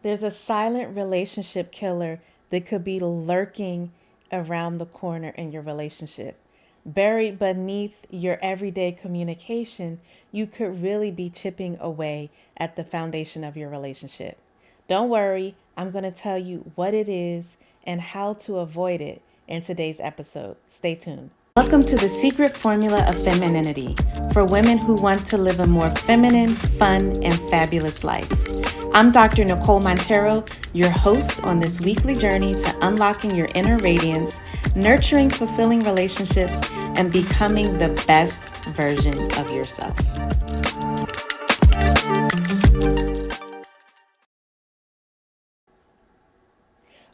There's a silent relationship killer that could be lurking around the corner in your relationship. Buried beneath your everyday communication, you could really be chipping away at the foundation of your relationship. Don't worry, I'm going to tell you what it is and how to avoid it in today's episode. Stay tuned. Welcome to the Secret Formula of Femininity for women who want to live a more feminine, fun, and fabulous life. I'm Dr. Nicole Montero, your host on this weekly journey to unlocking your inner radiance, nurturing fulfilling relationships, and becoming the best version of yourself.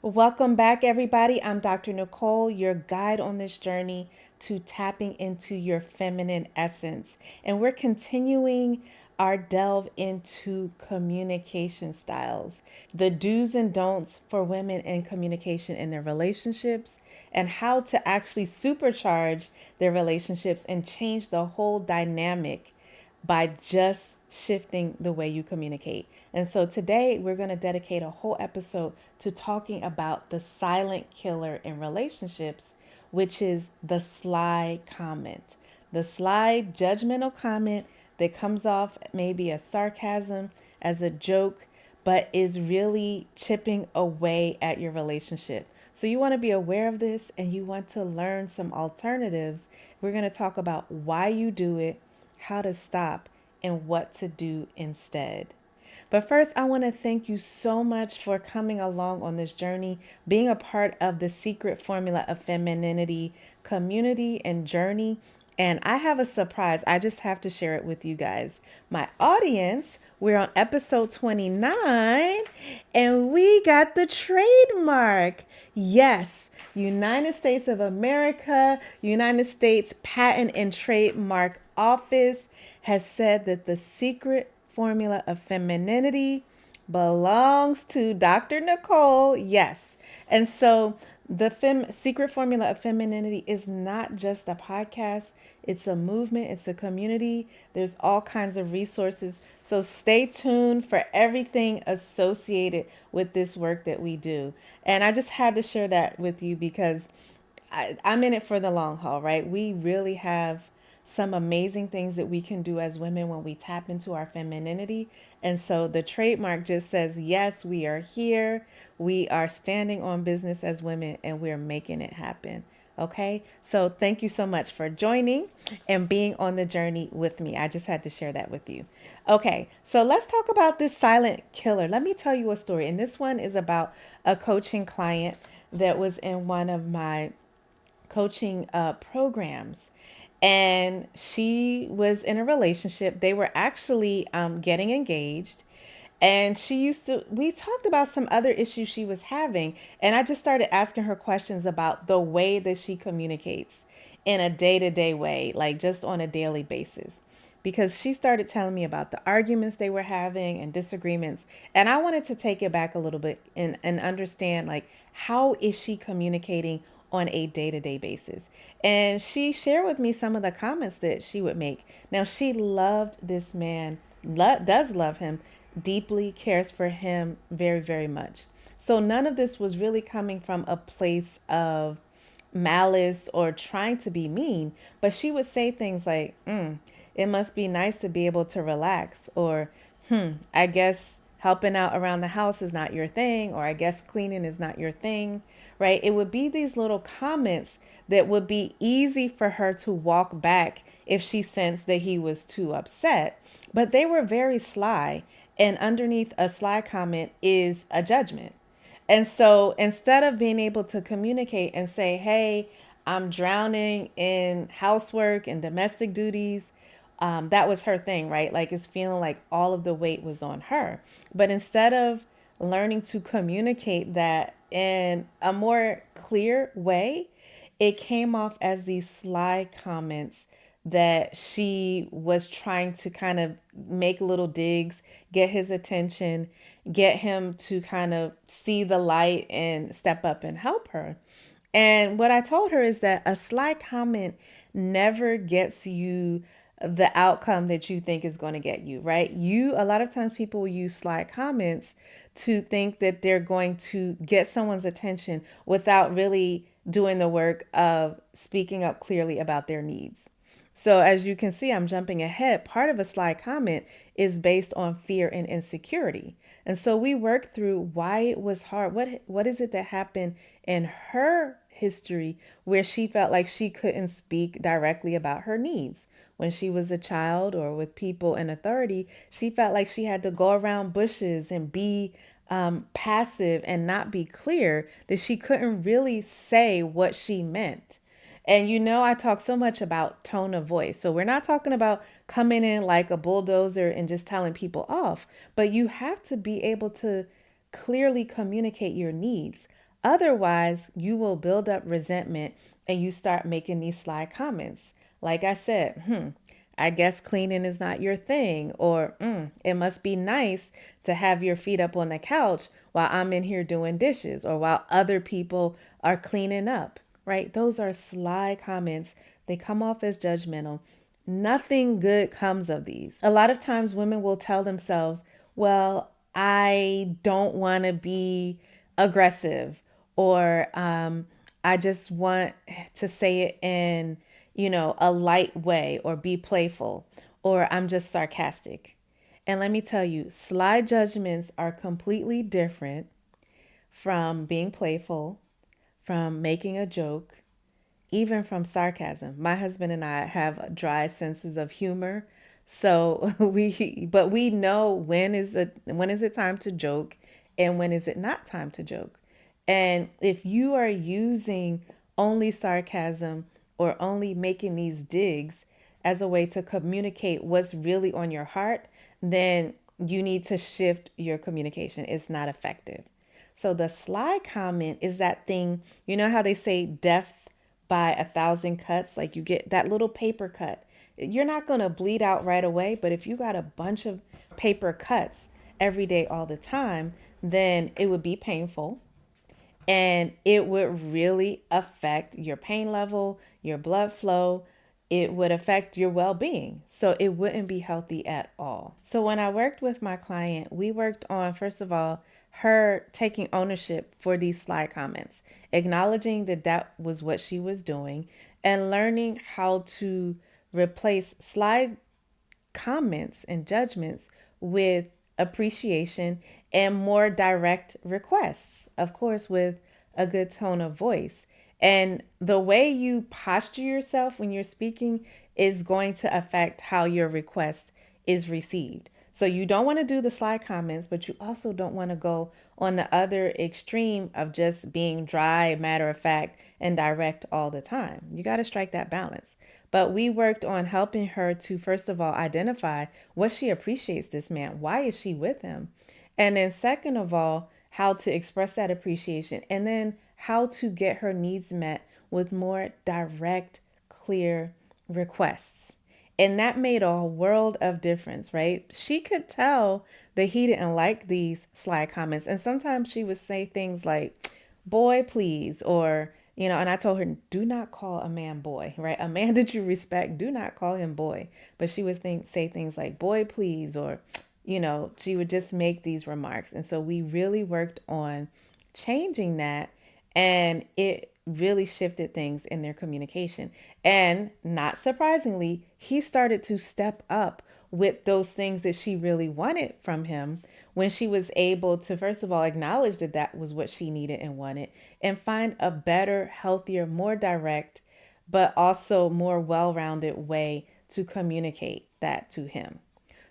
Welcome back, everybody. I'm Dr. Nicole, your guide on this journey to tapping into your feminine essence. And we're continuing our delve into communication styles, the do's and don'ts for women in communication in their relationships, and how to actually supercharge their relationships and change the whole dynamic by just shifting the way you communicate. And so today we're going to dedicate a whole episode to talking about the silent killer in relationships, which is the sly comment. The sly judgmental comment that comes off maybe as sarcasm, as a joke, but is really chipping away at your relationship. So you want to be aware of this and you want to learn some alternatives. We're going to talk about why you do it, how to stop, and what to do instead. But first, I want to thank you so much for coming along on this journey, being a part of the Secret Formula of Femininity community and journey. And I have a surprise. I just have to share it with you guys. My audience, we're on episode 29 and we got the trademark. Yes, United States of America, United States Patent and Trademark Office has said that the Secret Formula of Femininity belongs to Dr. Nicole. Yes. And so the Secret Formula of Femininity is not just a podcast, it's a movement, it's a community. There's all kinds of resources. So stay tuned for everything associated with this work that we do. And I just had to share that with you because I'm in it for the long haul, right? We really have some amazing things that we can do as women when we tap into our femininity. And so the trademark just says, yes, we are here. We are standing on business as women and we're making it happen. Okay. So thank you so much for joining and being on the journey with me. I just had to share that with you. Okay. So let's talk about this silent killer. Let me tell you a story. And this one is about a coaching client that was in one of my coaching programs, and she was in a relationship. They were actually getting engaged, and we talked about some other issues she was having, and I just started asking her questions about the way that she communicates in a day-to-day way, like just on a daily basis, because she started telling me about the arguments they were having and disagreements. And I wanted to take it back a little bit and understand, like, how is she communicating on a day-to-day basis? And she shared with me some of the comments that she would make. Now, she loved this man, does love him deeply, cares for him very, very much. So none of this was really coming from a place of malice or trying to be mean, but she would say things like, it must be nice to be able to relax, or, I guess helping out around the house is not your thing, or I guess cleaning is not your thing, right? It would be these little comments that would be easy for her to walk back if she sensed that he was too upset, but they were very sly. And underneath a sly comment is a judgment. And so instead of being able to communicate and say, hey, I'm drowning in housework and domestic duties, that was her thing, right? Like, it's feeling like all of the weight was on her. But instead of learning to communicate that in a more clear way, it came off as these sly comments that she was trying to kind of make little digs, get his attention, get him to kind of see the light and step up and help her. And what I told her is that a sly comment never gets you the outcome that you think is going to get you, right? A lot of times people will use sly comments to think that they're going to get someone's attention without really doing the work of speaking up clearly about their needs. So as you can see, I'm jumping ahead. Part of a sly comment is based on fear and insecurity. And so we worked through why it was hard. What is it that happened in her history where she felt like she couldn't speak directly about her needs? When she was a child or with people in authority, she felt like she had to go around bushes and be passive and not be clear, that she couldn't really say what she meant. And I talk so much about tone of voice. So we're not talking about coming in like a bulldozer and just telling people off, but you have to be able to clearly communicate your needs. Otherwise, you will build up resentment and you start making these sly comments. Like I said, I guess cleaning is not your thing, or it must be nice to have your feet up on the couch while I'm in here doing dishes or while other people are cleaning up, right? Those are sly comments. They come off as judgmental. Nothing good comes of these. A lot of times women will tell themselves, well, I don't want to be aggressive, or I just want to say it in, a light way, or be playful, or I'm just sarcastic. And let me tell you, sly judgments are completely different from being playful, from making a joke, even from sarcasm. My husband and I have dry senses of humor. So we know when is it time to joke and when is it not time to joke. And if you are using only sarcasm or only making these digs as a way to communicate what's really on your heart, then you need to shift your communication. It's not effective. So the sly comment is that thing, you know how they say death by a thousand cuts? Like you get that little paper cut. You're not going to bleed out right away, but if you got a bunch of paper cuts every day, all the time, then it would be painful and it would really affect your pain level, your blood flow. It would affect your well being. So it wouldn't be healthy at all. So when I worked with my client, we worked on, first of all, her taking ownership for these sly comments, acknowledging that that was what she was doing, and learning how to replace sly comments and judgments with appreciation and more direct requests, of course, with a good tone of voice. And the way you posture yourself when you're speaking is going to affect how your request is received. So you don't want to do the sly comments, but you also don't want to go on the other extreme of just being dry, matter of fact, and direct all the time. You got to strike that balance. But we worked on helping her to, first of all, identify what she appreciates this man. Why is she with him? And then, second of all, how to express that appreciation. And then how to get her needs met with more direct, clear requests. And that made a world of difference, right? She could tell that he didn't like these sly comments. And sometimes she would say things like, boy, please, or, and I told her, do not call a man boy, right? A man that you respect, do not call him boy. But she would say things like, boy, please, or, she would just make these remarks. And so we really worked on changing that, and it really shifted things in their communication. And not surprisingly, he started to step up with those things that she really wanted from him when she was able to, first of all, acknowledge that that was what she needed and wanted, and find a better, healthier, more direct, but also more well-rounded way to communicate that to him.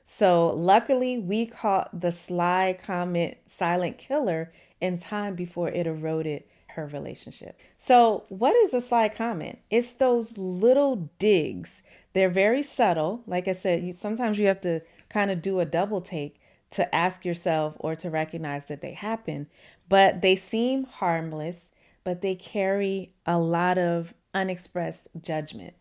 So luckily, we caught the sly comment silent killer in time before it eroded her relationship. So what is a sly comment? It's those little digs. They're very subtle. Like I said, sometimes you have to kind of do a double take to ask yourself or to recognize that they happen. But they seem harmless, but they carry a lot of unexpressed judgment.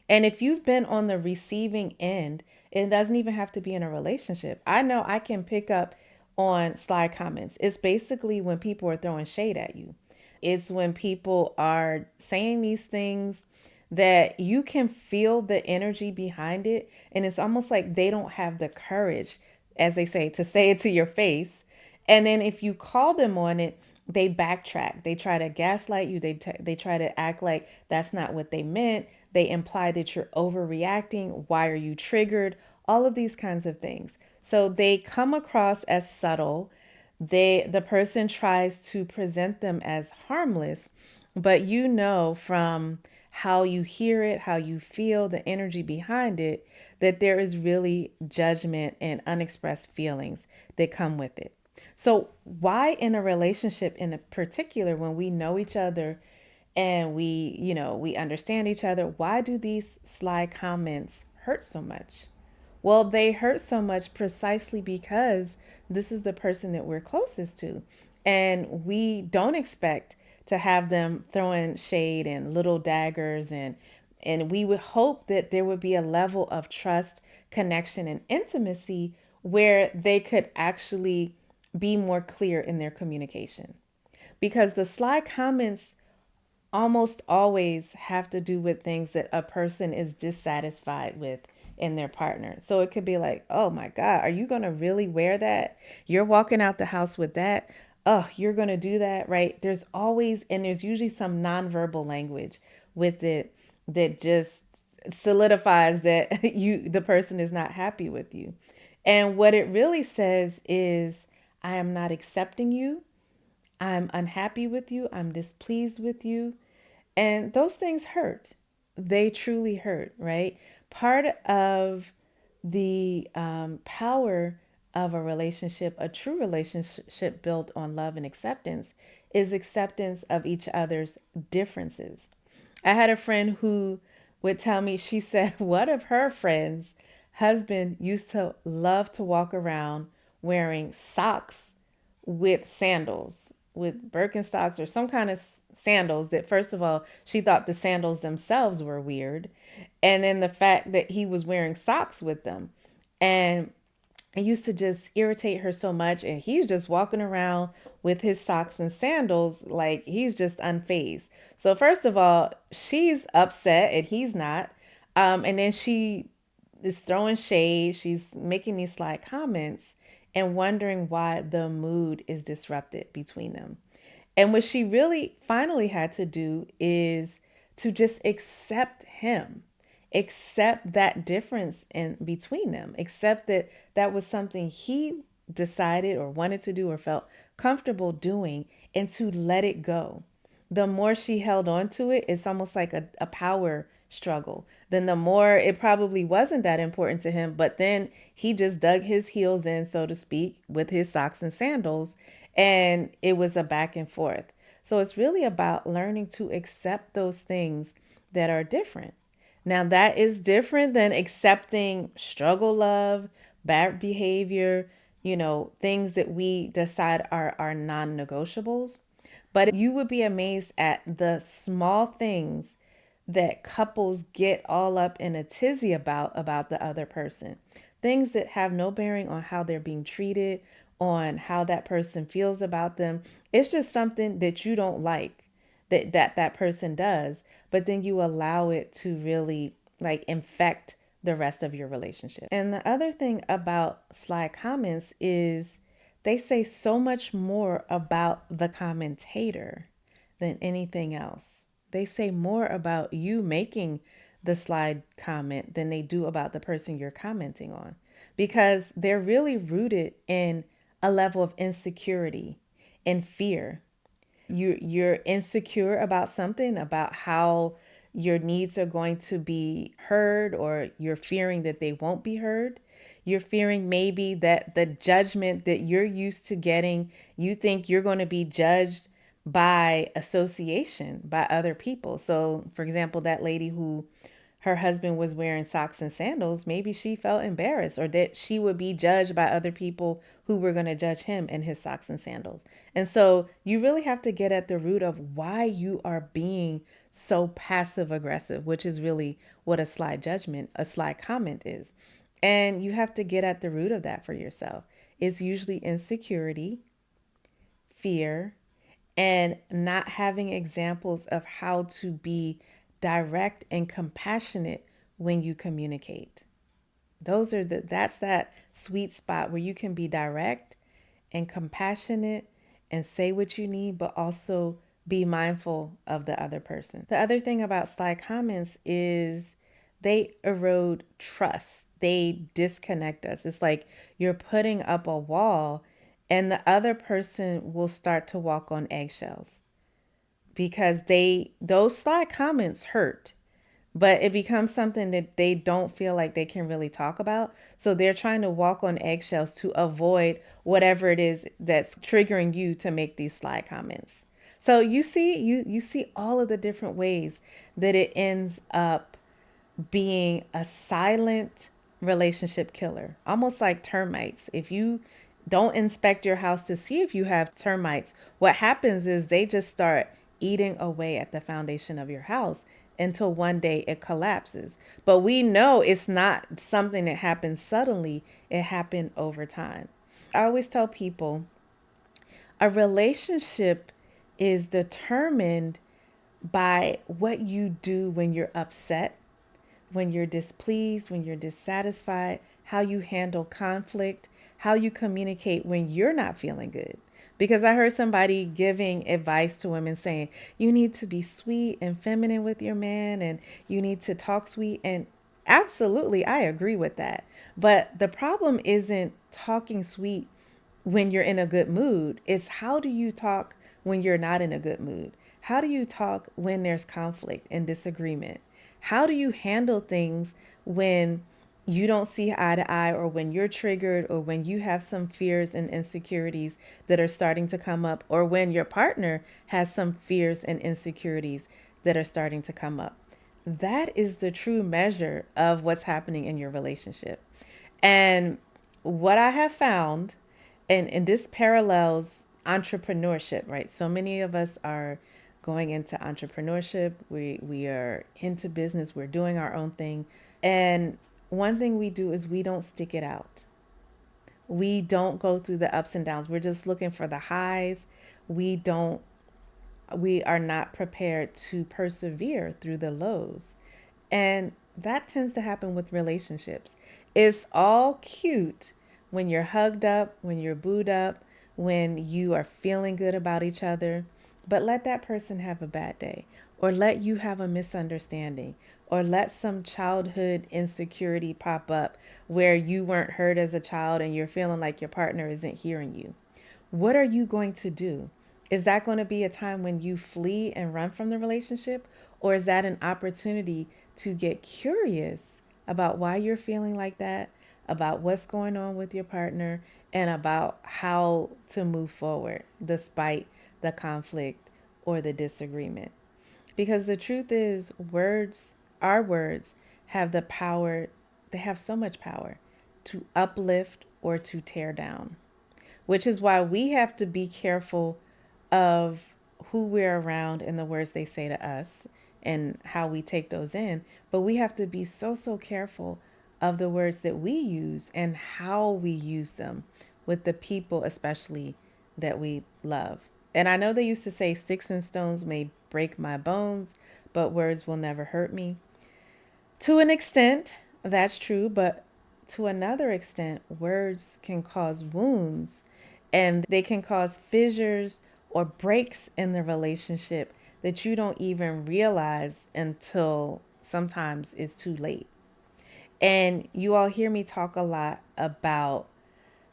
And if you've been on the receiving end, it doesn't even have to be in a relationship. I know I can pick up on sly comments. It's basically when people are throwing shade at you. It's when people are saying these things that you can feel the energy behind it. And it's almost like they don't have the courage, as they say, to say it to your face. And then if you call them on it, they backtrack. They try to gaslight you. They try to act like that's not what they meant. They imply that you're overreacting. Why are you triggered? All of these kinds of things. So they come across as subtle. The person tries to present them as harmless, but you know from how you hear it, how you feel, the energy behind it, that there is really judgment and unexpressed feelings that come with it. So, why in a relationship in a particular, when we know each other and we understand each other, why do these sly comments hurt so much? Well, they hurt so much precisely because this is the person that we're closest to. And we don't expect to have them throwing shade and little daggers, and we would hope that there would be a level of trust, connection, and intimacy where they could actually be more clear in their communication. Because the sly comments almost always have to do with things that a person is dissatisfied with in their partner. So it could be like, oh my God, are you going to really wear that? You're walking out the house with that. Oh, you're going to do that, right? There's always, and there's usually some nonverbal language with it that just solidifies that the person is not happy with you. And what it really says is, I am not accepting you. I'm unhappy with you. I'm displeased with you. And those things hurt. They truly hurt, right? Part of the power of a relationship, a true relationship built on love and acceptance, is acceptance of each other's differences. I had a friend who would tell me, she said, one of her friends' husband used to love to walk around wearing socks with sandals, with Birkenstocks or some kind of sandals that, first of all, she thought the sandals themselves were weird. And then the fact that he was wearing socks with them. And it used to just irritate her so much. And he's just walking around with his socks and sandals like he's just unfazed. So, first of all, she's upset and he's not. And then she is throwing shade. She's making these sly comments and wondering why the mood is disrupted between them. And what she really finally had to do is to just accept him, accept that difference in between them, accept that that was something he decided or wanted to do or felt comfortable doing, and to let it go. The more she held on to it, it's almost like a power struggle. Then the more it probably wasn't that important to him, but then he just dug his heels in, so to speak, with his socks and sandals, and it was a back and forth. So it's really about learning to accept those things that are different. Now, that is different than accepting struggle love, bad behavior, things that we decide are non negotiables. But you would be amazed at the small things that couples get all up in a tizzy about the other person. Things that have no bearing on how they're being treated, on how that person feels about them. It's just something that you don't like that person does, but then you allow it to really like infect the rest of your relationship. And the other thing about sly comments is they say so much more about the commentator than anything else. They say more about you making the sly comment than they do about the person you're commenting on, because they're really rooted in a level of insecurity and fear. You're insecure about something, about how your needs are going to be heard, or you're fearing that they won't be heard. You're fearing maybe that the judgment that you're used to getting, you think you're going to be judged by association, by other people. So, for example, that lady who her husband was wearing socks and sandals, maybe she felt embarrassed, or that she would be judged by other people who were going to judge him in his socks and sandals. And so you really have to get at the root of why you are being so passive aggressive, which is really what a sly comment is. And you have to get at the root of that for yourself. It's usually insecurity, fear, and not having examples of how to be direct and compassionate when you communicate. That's that sweet spot where you can be direct and compassionate and say what you need, but also be mindful of the other person. The other thing about sly comments is they erode trust. They disconnect us. It's like you're putting up a wall and the other person will start to walk on eggshells because those sly comments hurt, but it becomes something that they don't feel like they can really talk about. So they're trying to walk on eggshells to avoid whatever it is that's triggering you to make these sly comments. So you see all of the different ways that it ends up being a silent relationship killer, almost like termites. If you don't inspect your house to see if you have termites, what happens is they just start eating away at the foundation of your house until one day it collapses. But we know it's not something that happens suddenly, it happened over time. I always tell people a relationship is determined by what you do when you're upset, when you're displeased, when you're dissatisfied, how you handle conflict, how you communicate when you're not feeling good. Because I heard somebody giving advice to women saying, you need to be sweet and feminine with your man and you need to talk sweet. And absolutely, I agree with that. But the problem isn't talking sweet when you're in a good mood. It's how do you talk when you're not in a good mood? How do you talk when there's conflict and disagreement? How do you handle things when you don't see eye to eye, or when you're triggered, or when you have some fears and insecurities that are starting to come up, or when your partner has some fears and insecurities that are starting to come up? That is the true measure of what's happening in your relationship. And what I have found, and this parallels entrepreneurship, right? So many of us are going into entrepreneurship. We are into business. We're doing our own thing. And one thing we do is we don't stick it out. We don't go through the ups and downs. We're just looking for the highs. We don't we are not prepared to persevere through the lows. And that tends to happen with relationships. It's all cute when you're hugged up, when you're booed up, when you are feeling good about each other. But let that person have a bad day, or let you have a misunderstanding, or let some childhood insecurity pop up where you weren't heard as a child and you're feeling like your partner isn't hearing you. What are you going to do? Is that going to be a time when you flee and run from the relationship? Or is that an opportunity to get curious about why you're feeling like that, about what's going on with your partner, and about how to move forward despite the conflict or the disagreement? Because the truth is, our words have the power, they have so much power to uplift or to tear down, which is why we have to be careful of who we're around and the words they say to us and how we take those in. But we have to be so careful of the words that we use and how we use them with the people, especially that we love. And I know they used to say, sticks and stones may break my bones, but words will never hurt me. To an extent, that's true, but to another extent, words can cause wounds and they can cause fissures or breaks in the relationship that you don't even realize until sometimes it's too late. And you all hear me talk a lot about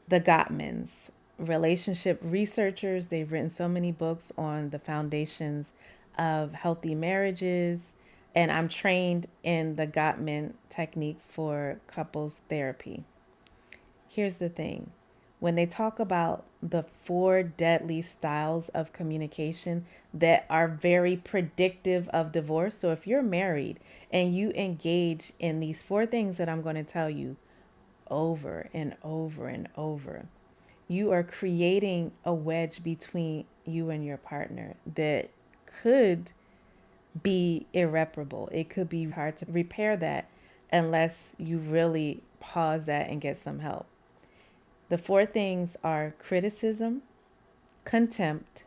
the Gottmans, relationship researchers. They've written so many books on the foundations of healthy marriages. And I'm trained in the Gottman technique for couples therapy. Here's the thing, when they talk about the four deadly styles of communication that are very predictive of divorce. So if you're married and you engage in these four things that I'm going to tell you over and over and over, you are creating a wedge between you and your partner that could be irreparable. It could be hard to repair that unless you really pause that and get some help. The four things are criticism, contempt,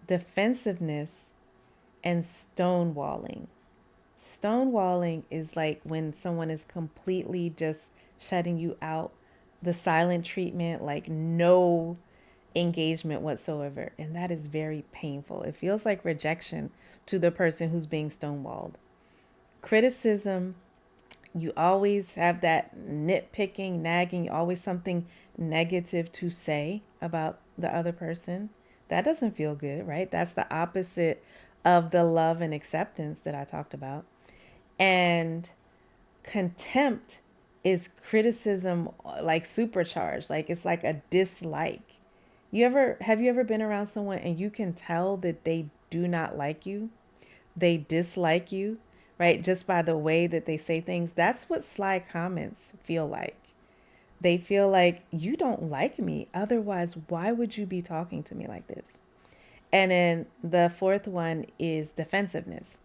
defensiveness, and stonewalling. Stonewalling is like when someone is completely just shutting you out, the silent treatment, like no engagement whatsoever. And that is very painful. It feels like rejection to the person who's being stonewalled. Criticism, you always have that nitpicking, nagging, always something negative to say about the other person. That doesn't feel good, right? That's the opposite of the love and acceptance that I talked about. And contempt is criticism like supercharged, like it's like a dislike. You ever been around someone and you can tell that they do not like you? They dislike you, right? Just by the way that they say things. That's what sly comments feel like. They feel like you don't like me. Otherwise, why would you be talking to me like this? And then the fourth one is defensiveness.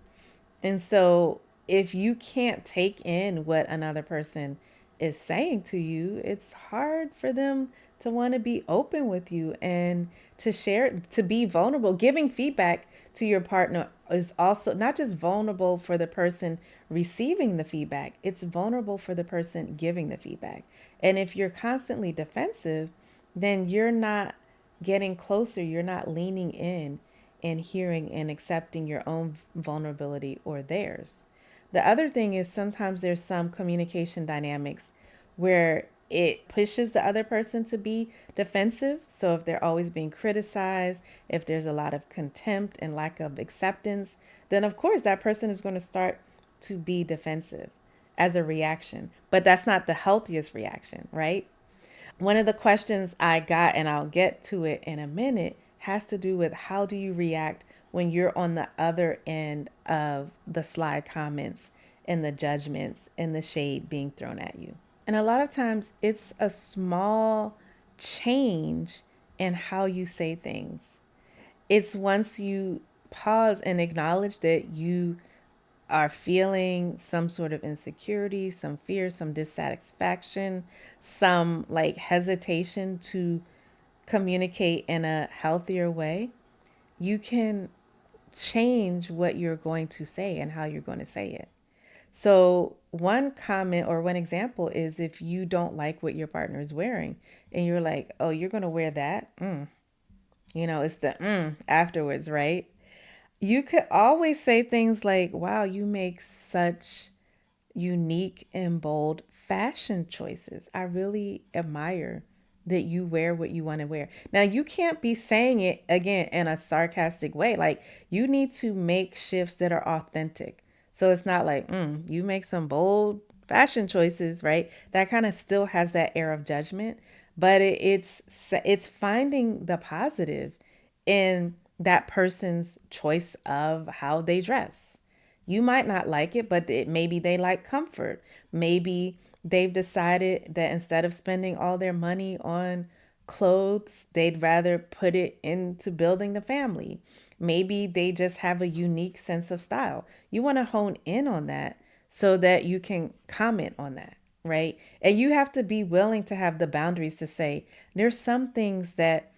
And so if you can't take in what another person is saying to you, it's hard for them to want to be open with you and to share, to be vulnerable. Giving feedback to your partner is also not just vulnerable for the person receiving the feedback, it's vulnerable for the person giving the feedback. And if you're constantly defensive, then you're not getting closer, you're not leaning in and hearing and accepting your own vulnerability or theirs. The other thing is sometimes there's some communication dynamics where it pushes the other person to be defensive. So if they're always being criticized, if there's a lot of contempt and lack of acceptance, then of course that person is going to start to be defensive as a reaction. But that's not the healthiest reaction, right? One of the questions I got, and I'll get to it in a minute, has to do with how do you react when you're on the other end of the sly comments and the judgments and the shade being thrown at you. And a lot of times it's a small change in how you say things. It's once you pause and acknowledge that you are feeling some sort of insecurity, some fear, some dissatisfaction, some like hesitation to communicate in a healthier way, you can change what you're going to say and how you're going to say it. So, one comment or one example is if you don't like what your partner is wearing and you're like, oh, you're going to wear that? It's the afterwards, right? You could always say things like, wow, you make such unique and bold fashion choices. I really admire that you wear what you want to wear. Now, you can't be saying it again in a sarcastic way. Like, you need to make shifts that are authentic. So it's not like, you make some bold fashion choices, right? That kind of still has that air of judgment, but it's finding the positive in that person's choice of how they dress. You might not like it, but maybe they like comfort. Maybe they've decided that instead of spending all their money on clothes, they'd rather put it into building the family. Maybe they just have a unique sense of style. You want to hone in on that so that you can comment on that, right? And you have to be willing to have the boundaries to say, there's some things that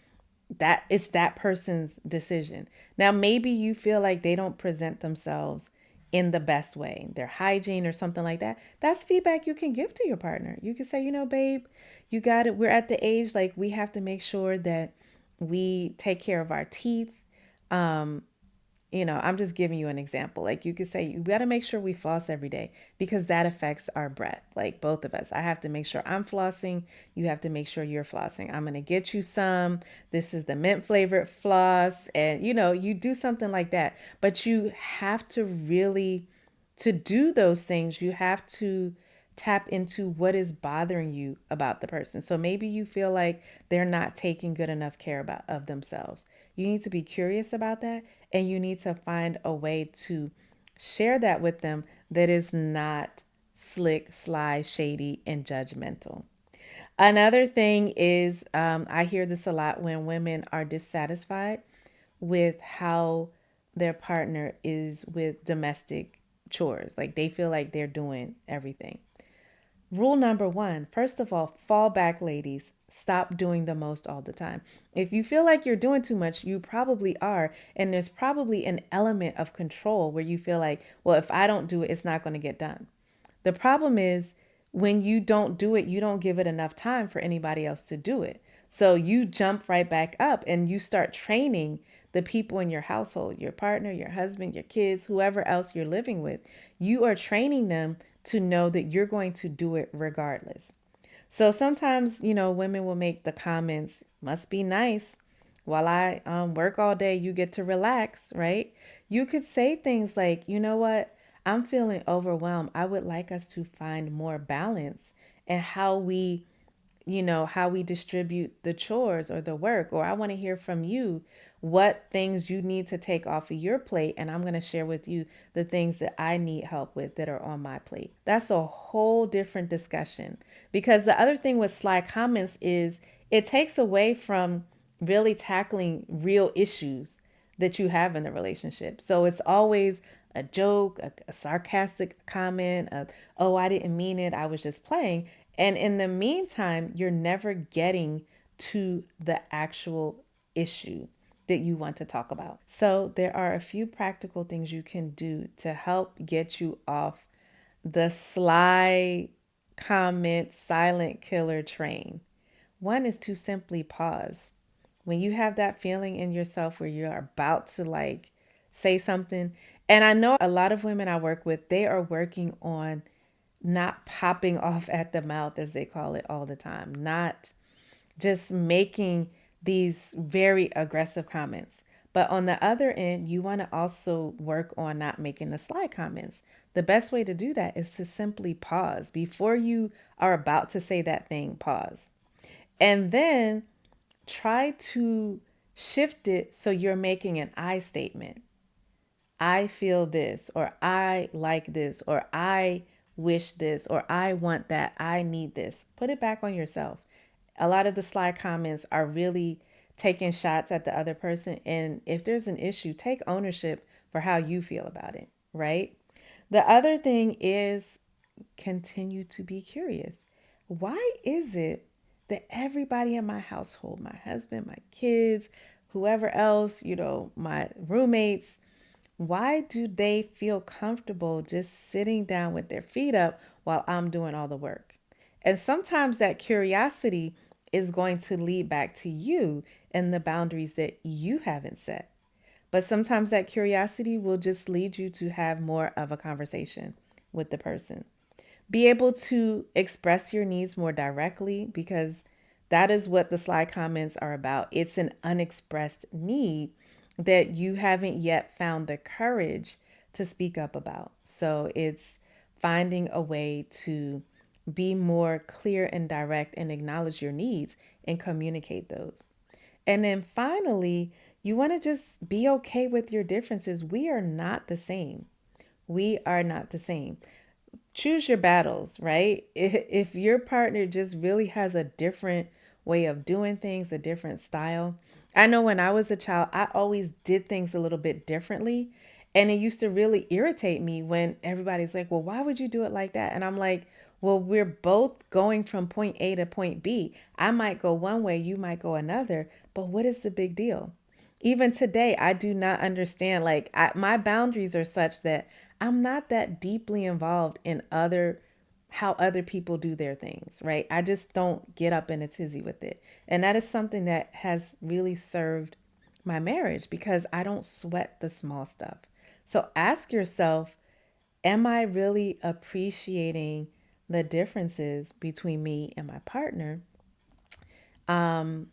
it's that person's decision. Now, maybe you feel like they don't present themselves in the best way, their hygiene or something like that. That's feedback you can give to your partner. You can say, babe, you got it. We're at the age like we have to make sure that we take care of our teeth. I'm just giving you an example. Like you could say, you got to make sure we floss every day because that affects our breath. Like both of us, I have to make sure I'm flossing. You have to make sure you're flossing. I'm going to get you some. This is the mint flavored floss. And, you do something like that. But you have to really, to do those things, you have to tap into what is bothering you about the person. So maybe you feel like they're not taking good enough care about of themselves. You need to be curious about that and you need to find a way to share that with them that is not slick, sly, shady, and judgmental. Another thing is, I hear this a lot when women are dissatisfied with how their partner is with domestic chores. Like they feel like they're doing everything. Rule number one, first of all, fall back, ladies. Stop doing the most all the time. If you feel like you're doing too much, you probably are. And there's probably an element of control where you feel like, well, if I don't do it, it's not going to get done. The problem is when you don't do it, you don't give it enough time for anybody else to do it. So you jump right back up and you start training the people in your household, your partner, your husband, your kids, whoever else you're living with. You are training them to know that you're going to do it regardless. So sometimes, women will make the comments, must be nice. While I work all day, you get to relax, right? You could say things like, you know what? I'm feeling overwhelmed. I would like us to find more balance in how we distribute the chores or the work, or I want to hear from you what things you need to take off of your plate. And I'm going to share with you the things that I need help with that are on my plate. That's a whole different discussion, because the other thing with sly comments is it takes away from really tackling real issues that you have in the relationship. So it's always a joke, a sarcastic comment of, oh, I didn't mean it, I was just playing. And in the meantime, you're never getting to the actual issue that you want to talk about. So there are a few practical things you can do to help get you off the sly comment silent killer train. One is to simply pause. When you have that feeling in yourself where you're about to say something, and I know a lot of women I work with, they are working on not popping off at the mouth, as they call it, all the time, not just making these very aggressive comments. But on the other end, you want to also work on not making the sly comments. The best way to do that is to simply pause before you are about to say that thing. Pause, and then try to shift it so you're making an I statement. I feel this, or I like this, or I wish this, or I want that, I need this. Put it back on yourself. A lot of the sly comments are really taking shots at the other person. And if there's an issue, take ownership for how you feel about it, right? The other thing is continue to be curious. Why is it that everybody in my household, my husband, my kids, whoever else, my roommates, why do they feel comfortable just sitting down with their feet up while I'm doing all the work? And sometimes that curiosity is going to lead back to you and the boundaries that you haven't set. But sometimes that curiosity will just lead you to have more of a conversation with the person. Be able to express your needs more directly, because that is what the sly comments are about. It's an unexpressed need that you haven't yet found the courage to speak up about. So it's finding a way to be more clear and direct and acknowledge your needs and communicate those. And then finally, you want to just be okay with your differences. We are not the same. We are not the same. Choose your battles, right? If your partner just really has a different way of doing things, a different style. I know when I was a child, I always did things a little bit differently. And it used to really irritate me when everybody's like, well, why would you do it like that? And I'm like, well, we're both going from point A to point B. I might go one way, you might go another, but what is the big deal? Even today, I do not understand. My boundaries are such that I'm not that deeply involved in how other people do their things, right? I just don't get up in a tizzy with it. And that is something that has really served my marriage, because I don't sweat the small stuff. So ask yourself, am I really appreciating the differences between me and my partner? And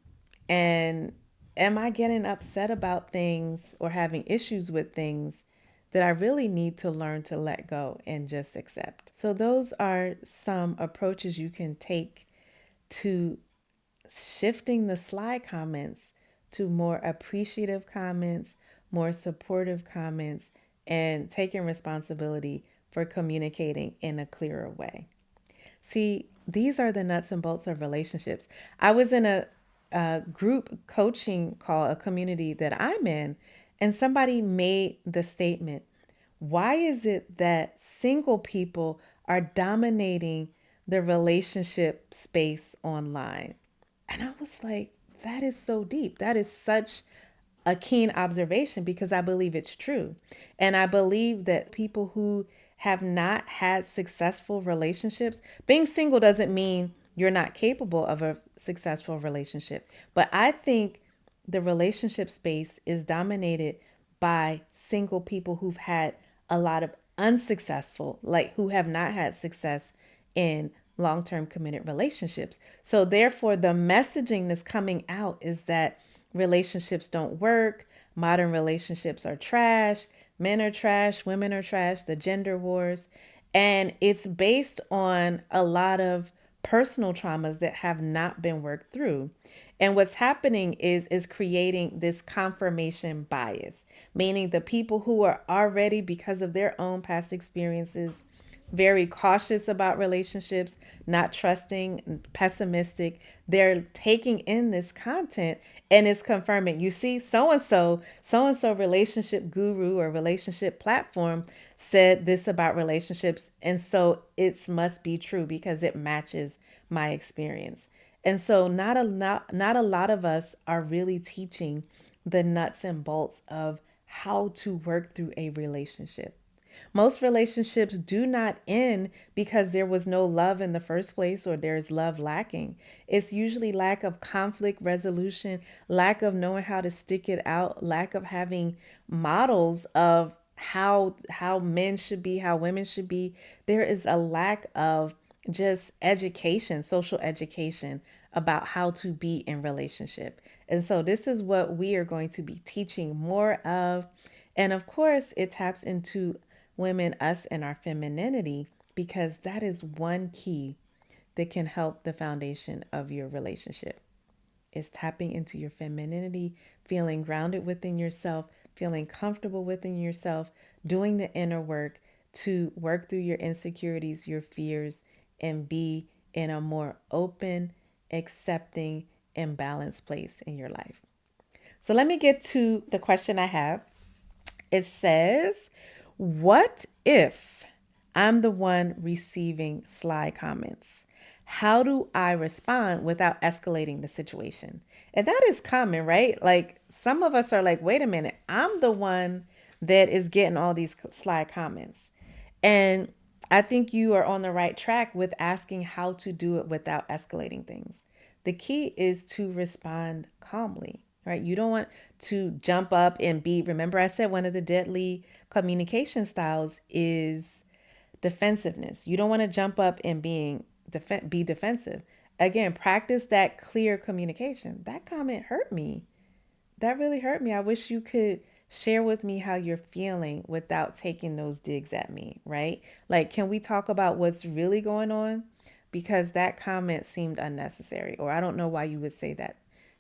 am I getting upset about things or having issues with things that I really need to learn to let go and just accept? So, those are some approaches you can take to shifting the sly comments to more appreciative comments, more supportive comments, and taking responsibility for communicating in a clearer way. See, these are the nuts and bolts of relationships. I was in a group coaching call, a community that I'm in, and somebody made the statement, why is it that single people are dominating the relationship space online? And I was like, that is so deep. That is such a keen observation, because I believe it's true. And I believe that people who have not had successful relationships, being single doesn't mean you're not capable of a successful relationship. But I think the relationship space is dominated by single people who've had a lot of unsuccessful, like who have not had success in long term committed relationships. So, therefore, the messaging that's coming out is that relationships don't work, modern relationships are trash, men are trash, women are trash, the gender wars. And it's based on a lot of personal traumas that have not been worked through. And what's happening is creating this confirmation bias, meaning the people who are already, because of their own past experiences, very cautious about relationships, not trusting, pessimistic. They're taking in this content and it's confirming, you see, so and so relationship guru or relationship platform said this about relationships. And so it must be true because it matches my experience. And so not a lot of us are really teaching the nuts and bolts of how to work through a relationship. Most relationships do not end because there was no love in the first place or there's love lacking. It's usually lack of conflict resolution, lack of knowing how to stick it out, lack of having models of how men should be, how women should be. There is a lack of just education, social education about how to be in relationship. And so this is what we are going to be teaching more of. And of course, it taps into women, us, and our femininity, because that is one key that can help the foundation of your relationship. Is tapping into your femininity, feeling grounded within yourself, feeling comfortable within yourself, doing the inner work to work through your insecurities, your fears, and be in a more open, accepting, and balanced place in your life. So let me get to the question I have. It says, what if I'm the one receiving sly comments? How do I respond without escalating the situation? And that is common, right? Like some of us are like, wait a minute, I'm the one that is getting all these sly comments. And I think you are on the right track with asking how to do it without escalating things. The key is to respond calmly, right? You don't want to jump up and be, remember I said one of the deadly communication styles is defensiveness. You don't want to jump up and be defensive. Again, practice that clear communication. That comment hurt me. That really hurt me. I wish you could share with me how you're feeling without taking those digs at me, right? Like, can we talk about what's really going on? Because that comment seemed unnecessary, or I don't know why you would say that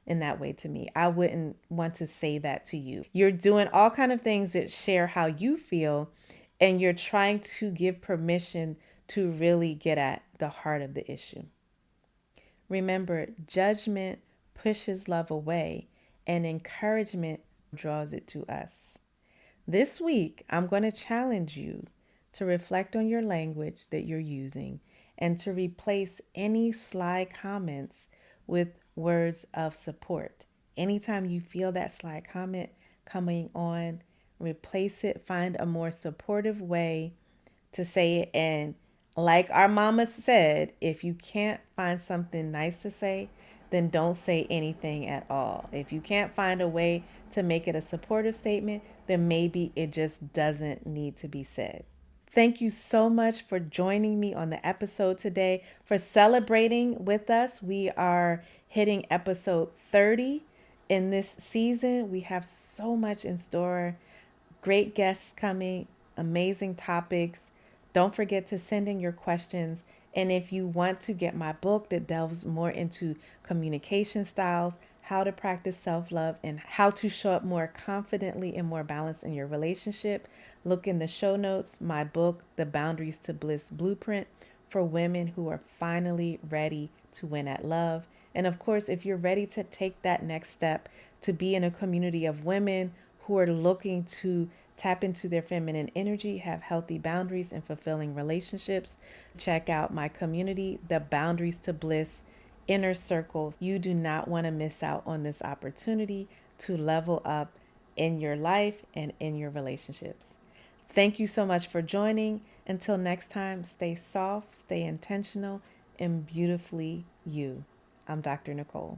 in that way to me. I wouldn't want to say that to you. You're doing all kind of things that share how you feel, and you're trying to give permission to really get at the heart of the issue. Remember, judgment pushes love away and encouragement draws it to us. This week, I'm going to challenge you to reflect on your language that you're using and to replace any sly comments with words of support. Anytime you feel that sly comment coming on, replace it, find a more supportive way to say it. And like our mama said, if you can't find something nice to say, then don't say anything at all. If you can't find a way to make it a supportive statement, then maybe it just doesn't need to be said. Thank you so much for joining me on the episode today, for celebrating with us. We are hitting episode 30 in this season. We have so much in store. Great guests coming, amazing topics. Don't forget to send in your questions. And if you want to get my book that delves more into communication styles, how to practice self love, and how to show up more confidently and more balanced in your relationship, look in the show notes. My book, The Boundaries to Bliss Blueprint, for women who are finally ready to win at love. And of course, if you're ready to take that next step to be in a community of women who are looking to tap into their feminine energy, have healthy boundaries and fulfilling relationships, check out my community, The Boundaries to Bliss Inner Circle. You do not want to miss out on this opportunity to level up in your life and in your relationships. Thank you so much for joining. Until next time, stay soft, stay intentional, and beautifully you. I'm Dr. Nicole.